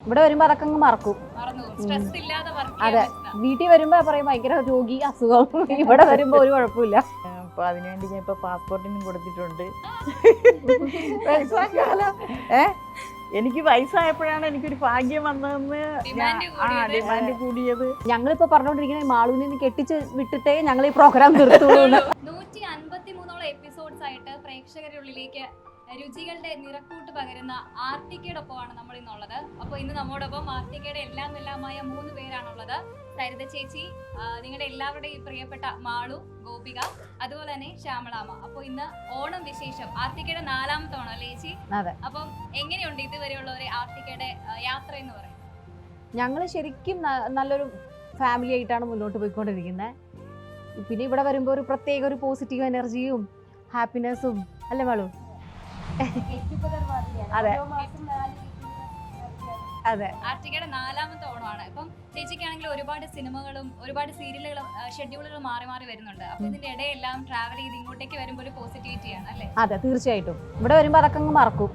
ഇവിടെ വരുമ്പോ അതൊക്കെ അങ്ങ് മറക്കും. അതെ, വീട്ടിൽ വരുമ്പോ പറയും ഭയങ്കര രോഗി, അസുഖം. ഇവിടെ വരുമ്പോ ഒരു കുഴപ്പമില്ല. അപ്പൊ അതിനുവേണ്ടി ഞാൻ ഇപ്പൊ പാസ്പോർട്ടിനും കൊടുത്തിട്ടുണ്ട്. എനിക്ക് വയസ്സായപ്പോഴാണ് എനിക്കൊരു ഭാഗ്യം വന്നതെന്ന് ഡിമാൻഡ് കൂടിയത്. ഞങ്ങളിപ്പോ പറഞ്ഞോണ്ടിരിക്കുന്ന മാളുവിനെ കെട്ടിച്ച് വിട്ടിട്ടേ ഞങ്ങൾ ഈ പ്രോഗ്രാം നിർത്തുള്ളൂ. 153 എപ്പിസോഡ്സ് ആയിട്ട് പ്രേക്ഷകരുടെ ഉള്ളിലേക്ക് രുചികളുടെ നിറക്കൂട്ട് പകരുന്ന ആർട്ടിക്കയോടൊപ്പമാണ് നമ്മൾ ഇന്നുള്ളത്. അപ്പോൾ ഇന്ന് നമ്മോടൊപ്പം ആർട്ടിക്കയുടെ എല്ലാമായ 3 പേരാണുള്ളത്. സരിത ചേച്ചി, നിങ്ങളുടെ എല്ലാവരുടെയും പ്രിയപ്പെട്ട മാളു, ഗോപിക, അതുപോലെ തന്നെ ശ്യാമളാമ്മ. അപ്പോൾ ഇന്ന് ഓണം വിശേഷം, ആർട്ടിക്കയുടെ 4ാമത്തെ ഓണം അല്ലേ ചേച്ചി? അപ്പം എങ്ങനെയുണ്ട് ഇതുവരെയുള്ള ഒരു ആർട്ടിക്കയുടെ യാത്ര എന്ന് പറയുന്നത്? ഞങ്ങൾ ശരിക്കും നല്ലൊരു ഫാമിലി ആയിട്ടാണ് മുന്നോട്ട് പോയിക്കൊണ്ടിരിക്കുന്നത്. പിന്നെ ഇവിടെ വരുമ്പോൾ ഒരു പ്രത്യേക ഒരു പോസിറ്റീവ് എനർജിയും ഹാപ്പിനെസ്സും അല്ലേ മാളു? അതെ അതെ. ആർട്ടിക്കയുടെ 4ാമത്തെ ഓണമാണ്. ഇപ്പം ചേച്ചിക്കാണെങ്കിൽ ഒരുപാട് സിനിമകളും ഒരുപാട് സീരിയലുകളും ഷെഡ്യൂളുകളും മാറി മാറി വരുന്നുണ്ട്. അപ്പൊ ഇതിന്റെ ഇടയെല്ലാം ട്രാവൽ ചെയ്ത് ഇങ്ങോട്ടേക്ക് വരുമ്പോൾ ഒരു പോസിറ്റിവിറ്റിയാണ് അല്ലേ? അതെ, തീർച്ചയായിട്ടും. ഇവിടെ വരുമ്പോ അതൊക്കെ അങ്ങ് മറക്കും.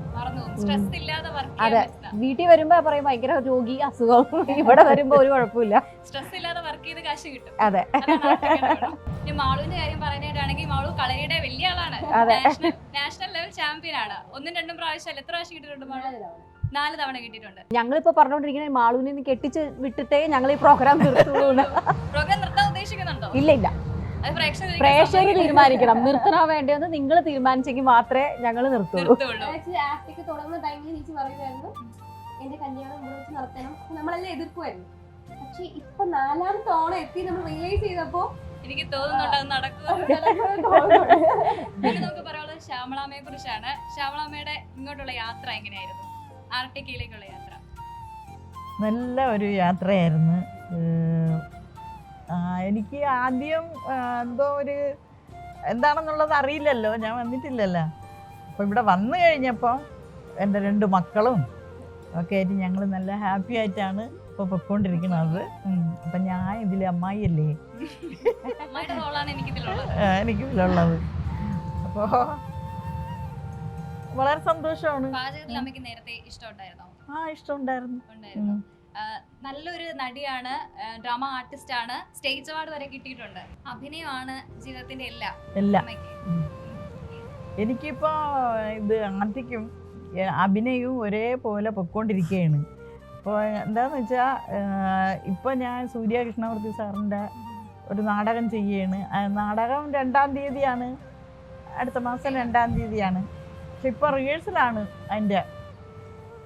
സ്ട്രെസ് ഇല്ലാതെ വർക്ക്. അതെ, വീട്ടിൽ വരുമ്പോ പറയും ഭയങ്കര രോഗി, അസുഖം. ഇവിടെ വരുമ്പോ ഒരു കുഴപ്പമില്ല. സ്ട്രെസ് ഇല്ലാതെ വർക്ക് ചെയ്ത് കാശ് കിട്ടും. അതെ. മാളുവിന്റെ കാര്യം പറയാനായിട്ടാണെങ്കിൽ മാളു കളരിയുടെ വലിയ ആളാണ്. നാഷണൽ ലെവൽ ചാമ്പ്യൻ ആണ്. 1-2 പ്രാവശ്യം എത്ര പ്രാവശ്യം കിട്ടിയിട്ടുണ്ട് മാളു? 4 തവണ കിട്ടിയിട്ടുണ്ട്. ഞങ്ങളിപ്പോ പറഞ്ഞോണ്ടിരിക്കുന്ന മാളുവിനെ കെട്ടിച്ച് വിട്ടിട്ടേ ഞങ്ങൾ ഈ പ്രോഗ്രാം നിർത്തുള്ളൂ. പ്രോഗ്രാം നിർത്താൻ ഉദ്ദേശിക്കുന്നുണ്ടോ? ഇല്ല. പ്രേക്ഷകർ തീരുമാനിക്കണം നിർത്തണോ വേണ്ടതെന്ന്. നിങ്ങൾ തീരുമാനിച്ചെങ്കിൽ മാത്രമേ ഞങ്ങൾ നിർത്തുള്ളൂ. തുടങ്ങുന്ന ടൈമിൽ ചേച്ചി പറയുമായിരുന്നു എന്റെ കല്യാണം ഇവിടെ വെച്ച് നടത്തണം, നമ്മളെല്ലാം എതിർക്കുമായിരുന്നു. പക്ഷെ ഇപ്പൊ 4ാമത്തെ ഓണം എത്തി നമ്മൾ റിയലൈസ് ചെയ്തപ്പോ എനിക്ക് തോന്നുന്നുണ്ട് അത് നടക്കും. പിന്നെ നമുക്ക് പറയാനുള്ളത് ശ്യാമളാമ്മയെ കുറിച്ചാണ്. ശ്യാമളാമ്മയുടെ ഇങ്ങോട്ടുള്ള യാത്ര എങ്ങനെയായിരുന്നു? ആർട്ടിക്കയിലേക്കുള്ള യാത്ര നല്ല ഒരു യാത്രയായിരുന്നു. എനിക്ക് ആദ്യം എന്തോ ഒരു എന്താണെന്നുള്ളത് അറിയില്ലല്ലോ, ഞാൻ വന്നിട്ടില്ലല്ലോ. അപ്പോൾ ഇവിടെ വന്നു കഴിഞ്ഞപ്പോൾ എൻ്റെ 2 മക്കളും ഒക്കെ ആയിട്ട് ഞങ്ങൾ നല്ല ഹാപ്പി ആയിട്ടാണ് ഇപ്പോൾ പൊയ്ക്കൊണ്ടിരിക്കുന്നത്. അപ്പം ഞാൻ ഇതിൽ അമ്മായിയല്ലേ, എനിക്കിതിലുള്ളത്. അപ്പോൾ വളരെ സന്തോഷമാണ്. ഇഷ്ടമുണ്ടായിരുന്നു. നല്ലൊരു നടിയാണ്, ഡ്രാമ ആർട്ടിസ്റ്റ് ആണ്, സ്റ്റേജ് അവാർഡ് വരെ കിട്ടിയിട്ടുണ്ട്. അഭിനയമാണ് ജീവിതത്തിന്റെ എല്ലാം. എനിക്കിപ്പോ ഇത് ആർട്ടിക്കും അഭിനയവും ഒരേപോലെ പൊയ്ക്കൊണ്ടിരിക്കുകയാണ്. അപ്പോൾ എന്താന്ന് വെച്ചാൽ ഇപ്പോൾ ഞാൻ സൂര്യ കൃഷ്ണമൂർത്തി സാറിൻ്റെ ഒരു നാടകം ചെയ്യുകയാണ്. നാടകം 2-ാം തീയതിയാണ്, അടുത്ത മാസം 2-ാം തീയതിയാണ്. പക്ഷെ ഇപ്പോൾ റിഹേഴ്സലാണ് അതിൻ്റെ.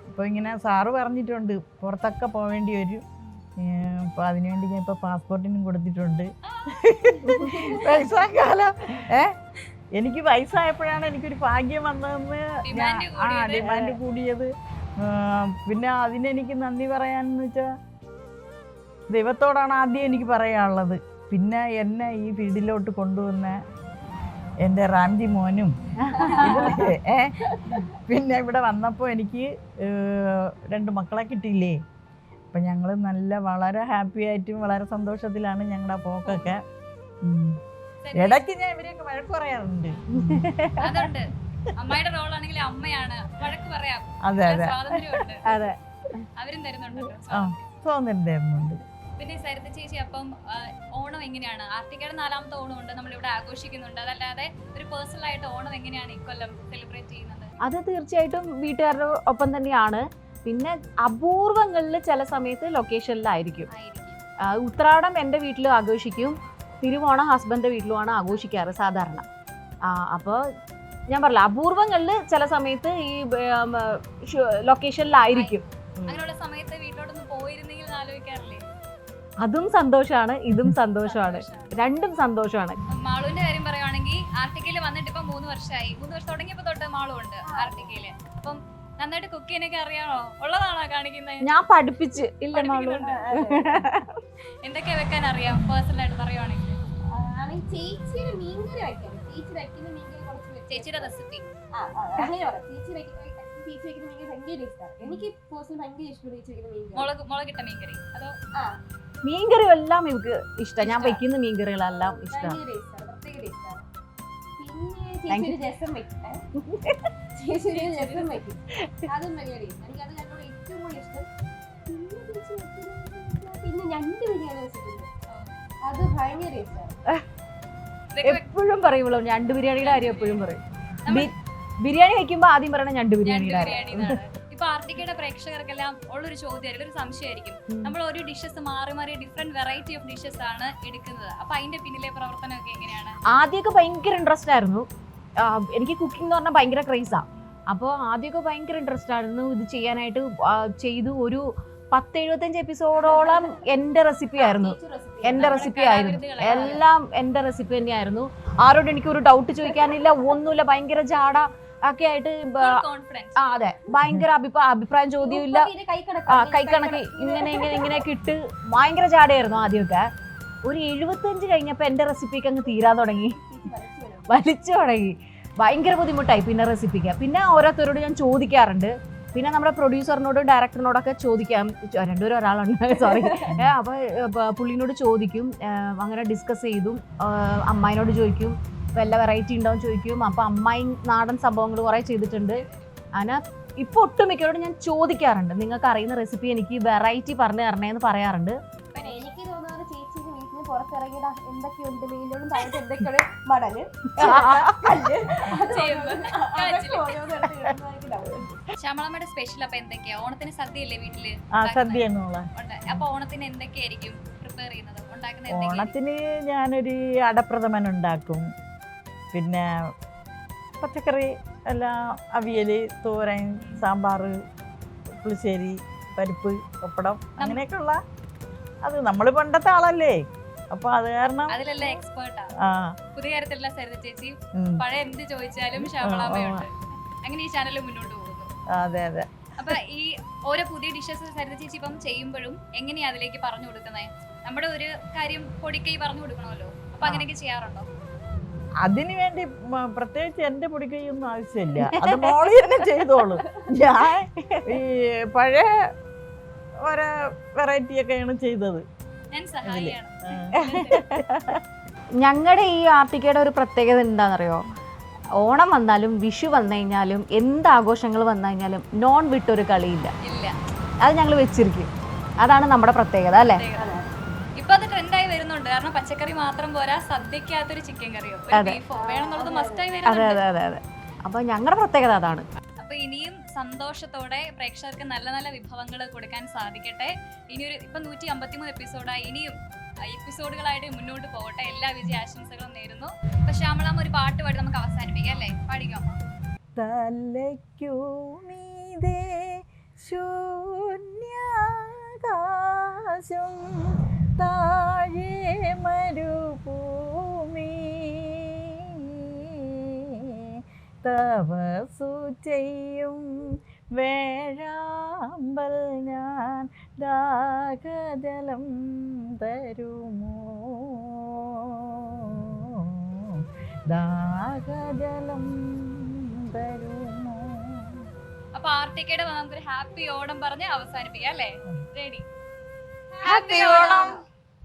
ഇപ്പോൾ ഇങ്ങനെ സാറ് പറഞ്ഞിട്ടുണ്ട് പുറത്തൊക്കെ പോവേണ്ടി വരും. അപ്പോൾ അതിനുവേണ്ടി ഞാൻ ഇപ്പോൾ പാസ്പോർട്ടിനും കൊടുത്തിട്ടുണ്ട്. വയസ്സാകാലം എനിക്ക് വയസ്സായപ്പോഴാണ് എനിക്കൊരു ഭാഗ്യം വന്നതെന്ന് ഡിമാൻഡ് കൂടിയത്. പിന്നെ അതിനെനിക്ക് നന്ദി പറയാനെന്ന് വെച്ചാൽ ദൈവത്തോടാണ് ആദ്യം എനിക്ക് പറയാനുള്ളത്. പിന്നെ എന്നെ ഈ ഫീൽഡിലോട്ട് കൊണ്ടുവന്ന എൻ്റെ റാംജി മോനും പിന്നെ ഇവിടെ വന്നപ്പോൾ എനിക്ക് 2 മക്കളെ കിട്ടിയില്ലേ. അപ്പം ഞങ്ങൾ വളരെ ഹാപ്പി ആയിട്ടും വളരെ സന്തോഷത്തിലാണ് ഞങ്ങളുടെ പോക്കൊക്കെ. ഇടയ്ക്ക് ഞാൻ ഇവരെയൊക്കെ വഴക്ക് പറയാറുണ്ട്. അമ്മയുടെ റോളാണെങ്കിൽ അമ്മയാണ്, വഴക്ക് പറയാം. അതെ അവരും തരുന്നുണ്ട്. പിന്നെ സരിത ചേച്ചി, അപ്പം ഓണം എങ്ങനെയാണ്? ആർട്ടിക്കയുടെ 4ാമത്തെ ഓണം ഉണ്ട്, നമ്മളിവിടെ ആഘോഷിക്കുന്നുണ്ട്. അതല്ലാതെ ഒരു പേഴ്സണൽ ആയിട്ട് ഓണം എങ്ങനെയാണ് ഇക്കൊല്ലം സെലിബ്രേറ്റ് ചെയ്യുന്നത്? അത് തീർച്ചയായിട്ടും വീട്ടുകാരുടെ ഒപ്പം തന്നെയാണ്. പിന്നെ അപൂർവങ്ങളിൽ ചില സമയത്ത് ലൊക്കേഷനിലായിരിക്കും. ഉത്രാടം എൻ്റെ വീട്ടിലും ആഘോഷിക്കും, തിരുവോണം ഹസ്ബൻഡിൻ്റെ വീട്ടിലുമാണ് ആഘോഷിക്കാറ് സാധാരണ. അപ്പോൾ ഞാൻ പറഞ്ഞില്ല, അപൂർവങ്ങളിൽ ചില സമയത്ത് ഈ ലൊക്കേഷനിലായിരിക്കും. അങ്ങനെയുള്ള സമയത്ത് വീട്ടിലോട്ടൊന്ന് പോയിരുന്നെങ്കിൽ ആലോചിക്കാറില്ലേ? അതും സന്തോഷമാണ്, ഇതും സന്തോഷമാണ്, രണ്ടും സന്തോഷമാണ്. മാളുവിന്റെ കാര്യം പറയുവാണെങ്കിൽ ആർട്ടിക്കയിൽ വന്നിട്ട് ഇപ്പൊ 3 വർഷമായി. 3 വർഷം തുടങ്ങിയപ്പോ തൊട്ട് മാളു ഉണ്ട് ആർട്ടിക്കയില്. അപ്പം നന്നായിട്ട് കുക്ക് ചെയ്യാനൊക്കെ അറിയാമോ? ഉള്ളതാണോ കാണിക്കുന്നത്? ഞാൻ പഠിപ്പിച്ച് ഇല്ല മാളു. എന്തൊക്കെ വെക്കാൻ അറിയാം പേഴ്സണൽ ആയിട്ട് പറയുവാണെങ്കിൽ? ചേച്ചിയുടെ മീൻകറി വയ്ക്കാം. ചേച്ചിയുടെ റെസിപ്പി ചേച്ചി വെക്കുന്ന മീൻകറി ഭയങ്കര ഇഷ്ടമാണ്. എനിക്ക് പേഴ്സണൽ ഭയങ്കര ഇഷ്ടമാണ് ചേച്ചി വെക്കുന്ന മുളകിട്ട മീൻകറി. അതോ മീൻകറി എല്ലാം എനിക്ക് ഇഷ്ടമാണ്. ഞാൻ വെക്കുന്ന മീൻകറികളെല്ലാം ഇഷ്ടമാണ്. പിന്നെ ചേച്ചി രസം വെക്കും. അതും ഭയങ്കര ഇഷ്ടം. എനിക്കത് കണ്ടോട് ഏറ്റവും കൂടുതൽ ഇഷ്ടം അത് ഭയങ്കര ടേസ്റ്റാണ്. എപ്പോഴും പറയുള്ളൂ ഞണ്ട് ബിരിയാണിയുടെ കാര്യം എപ്പോഴും പറയും. ബിരിയാണി കഴിക്കുമ്പോ ആദ്യം പറയണ ഞണ്ട് ബിരിയാണിയുടെ കാര്യം. ഇപ്പൊ ആർട്ടിക്കയുടെ പ്രേക്ഷകർക്കെല്ലാം ഉള്ളൊരു ചോദ്യമായിരിക്കും, ഒരു സംശയമായിരിക്കും. നമ്മൾ ഒരു ഡിഷസ് മാറി മാറി ഡിഫറെന്റ് വെറൈറ്റി ഓഫ് ഡിഷസ് ആണ് എടുക്കുന്നത്. അപ്പൊ അതിന്റെ പിന്നിലെ പ്രവർത്തനമൊക്കെ എങ്ങനെയാണ്? ആദ്യമൊക്കെ ഭയങ്കര ഇൻട്രസ്റ്റ് ആയിരുന്നു. എനിക്ക് കുക്കിംഗ് എന്ന് പറഞ്ഞാൽ ഭയങ്കര ക്രേസാ. അപ്പോൾ ആദ്യമൊക്കെ ഭയങ്കര ഇൻട്രസ്റ്റ് ആയിരുന്നു ഇത് ചെയ്യാനായിട്ട്. ചെയ്തു ഒരു 10-75 എപ്പിസോഡോളം എൻ്റെ റെസിപ്പി ആയിരുന്നു. എല്ലാം എൻ്റെ റെസിപ്പി തന്നെയായിരുന്നു. ആരോടും എനിക്കൊരു ഡൗട്ട് ചോദിക്കാനില്ല, ഒന്നുമില്ല. ഭയങ്കര ജാട ഒക്കെ ആയിട്ട് അതെ, ഭയങ്കര അഭിപ്രായം ചോദ്യമില്ല. കൈക്കണക്ക് ഇങ്ങനെയൊക്കെ ഇട്ട് ഭയങ്കര ജാടയായിരുന്നു ആദ്യമൊക്കെ. ഒരു 75 കഴിഞ്ഞപ്പോ എന്റെ റെസിപ്പിക്ക് അങ്ങ് തീരാൻ തുടങ്ങി, വലിച്ചു തുടങ്ങി. ഭയങ്കര ബുദ്ധിമുട്ടായി പിന്നെ റെസിപ്പിക്ക്. പിന്നെ ഓരോരുത്തരോട് ഞാൻ ചോദിക്കാറുണ്ട്. പിന്നെ നമ്മുടെ പ്രൊഡ്യൂസറിനോടും ഡയറക്ടറിനോടൊക്കെ ചോദിക്കാം. രണ്ടുപേരും ഒരാളുണ്ട്, സോറി. അപ്പോൾ പുള്ളിനോട് ചോദിക്കും, അങ്ങനെ ഡിസ്കസ് ചെയ്തും. അമ്മായിനോട് ചോദിക്കും വല്ല വെറൈറ്റി ഉണ്ടോയെന്ന് ചോദിക്കും. അപ്പോൾ അമ്മായി നാടൻ സംഭവങ്ങൾ കുറേ ചെയ്തിട്ടുണ്ട്. അങ്ങനെ ഇപ്പോൾ ഒട്ടുമിക്കരോട് ഞാൻ ചോദിക്കാറുണ്ട്, നിങ്ങൾക്ക് അറിയുന്ന റെസിപ്പി എനിക്ക് വെറൈറ്റി പറഞ്ഞു തരണേന്ന് പറയാറുണ്ട്. എനിക്ക് തോന്നുന്നത് ചേച്ചിയുടെ വീട്ടിൽ പുറത്തിറങ്ങിയ എന്തൊക്കെയുണ്ട് മെയിലോടും താഴത്തെ എന്തൊക്കെയാണ് മടല് ശ്യാമളമ്മയുടെ സ്പെഷ്യൽ അപ്പൊ എന്തൊക്കെയാ? ഓണത്തിന് സദ്യയല്ലേ വീട്ടില്? സദ്യ. അപ്പൊ ഓണത്തിന് എന്തൊക്കെയായിരിക്കും പ്രിപ്പയർ ചെയ്യുന്നത്, ഉണ്ടാക്കുന്നത്? ഓണത്തിന് ഞാനൊരു അടപ്രഥമൻ ഉണ്ടാക്കും. പിന്നെ പച്ചക്കറി എല്ലാം, അവിയൽ, തോരൻ, സാമ്പാർ, പുളിശ്ശേരി, പരിപ്പ്, പപ്പടം, അങ്ങനെയൊക്കെയുള്ള. അത് നമ്മൾ പണ്ടത്തെ ആളല്ലേ, അപ്പൊ അത് കാരണം അതിലെല്ലാം എക്സ്പേർട്ടാ. പുതിയ കാര്യത്തിലെല്ലാം സരിത ചേച്ചി, പഴയ എന്ത് ചോദിച്ചാലും ശ്യാമളാമ്മയുണ്ട്. അങ്ങനെ ഈ ചാനൽ മുന്നോട്ട് പോകുന്നു. അതെ അതെ. അപ്പൊ ഈ ഓരോ പുതിയ ഡിഷസ് സരിത ചേച്ചി ഇപ്പം ചെയ്യുമ്പോഴും എങ്ങനെയാ അതിലേക്ക് പറഞ്ഞു കൊടുക്കുന്നത്? നമ്മുടെ ഒരു കാര്യം പൊടിക്കൈ പറഞ്ഞു കൊടുക്കണമല്ലോ, അപ്പൊ അങ്ങനെയൊക്കെ ചെയ്യാറുണ്ടോ? അതിനു വേണ്ടി പ്രത്യേകിച്ച് എന്റെ പൊടിക്കൈയൊന്നും ആവശ്യമില്ല, അത് മോളി തന്നെ ചെയ്തോളൂ. ഞാൻ ഈ പഴയ ഓരോ വെറൈറ്റി ഒക്കെയാണ് ചെയ്തത്. ഞാൻ സഹായിയാണ്. ഞങ്ങളുടെ ഈ ആർട്ടിക്കയുടെ ഒരു പ്രത്യേകത എന്താണെന്നറിയോ? ഓണം വന്നാലും വിഷു വന്നു കഴിഞ്ഞാലും എന്ത് ആഘോഷങ്ങൾ വന്നു കഴിഞ്ഞാലും നോൺ വിട്ടൊരു കളിയില്ല. അത് ഞങ്ങൾ വെച്ചിരിക്കും. അതാണ് നമ്മുടെ പ്രത്യേകത, അല്ലേ? ഇപ്പൊ അത് ട്രെൻഡായി വരുന്നുണ്ട്. കാരണം പച്ചക്കറി മാത്രം പോരാ, സദ്യക്കകത്തൊരു ചിക്കൻ കറിയോ ബീഫോ വേണമെന്നുള്ളത് മസ്റ്റായി വരുന്നുണ്ട്. അതെ. അപ്പൊ ഞങ്ങളുടെ പ്രത്യേകത അതാണ്. അപ്പൊ ഇനിയും സന്തോഷത്തോടെ പ്രേക്ഷകർക്ക് നല്ല നല്ല വിഭവങ്ങൾ കൊടുക്കാൻ സാധിക്കട്ടെ. ഇനിയൊരു ഇപ്പൊ 153 എപ്പിസോഡായി, ഇനിയും എപ്പിസോഡുകളായിട്ട് മുന്നോട്ട് പോകട്ടെ. എല്ലാ വിജയാശംസകളും നേരുന്നു. അപ്പൊ ശ്യാമളാമ്മ ഒരു പാട്ട് പാടി നമുക്ക് അവസാനിപ്പിക്കാം, അല്ലേ? പാടിക്കാമോ? തലയ്ക്കു മീതെ ശൂന്യാകാശം, താഴെ മരുഭൂമി, തപസ്സു ചെയ്യും വേഴാമ്പൽ ഞാൻ, ദാഹജലം തരുമോ, ദാഹജലം തരുമോ. അപ്പൊ ആർട്ടിക്കയുടെ നമുക്കൊരു ഹാപ്പി ഓണം പറഞ്ഞ് അവസാനിപ്പിക്കാം, അല്ലേ? റെഡി? ഹാപ്പി ഓണം.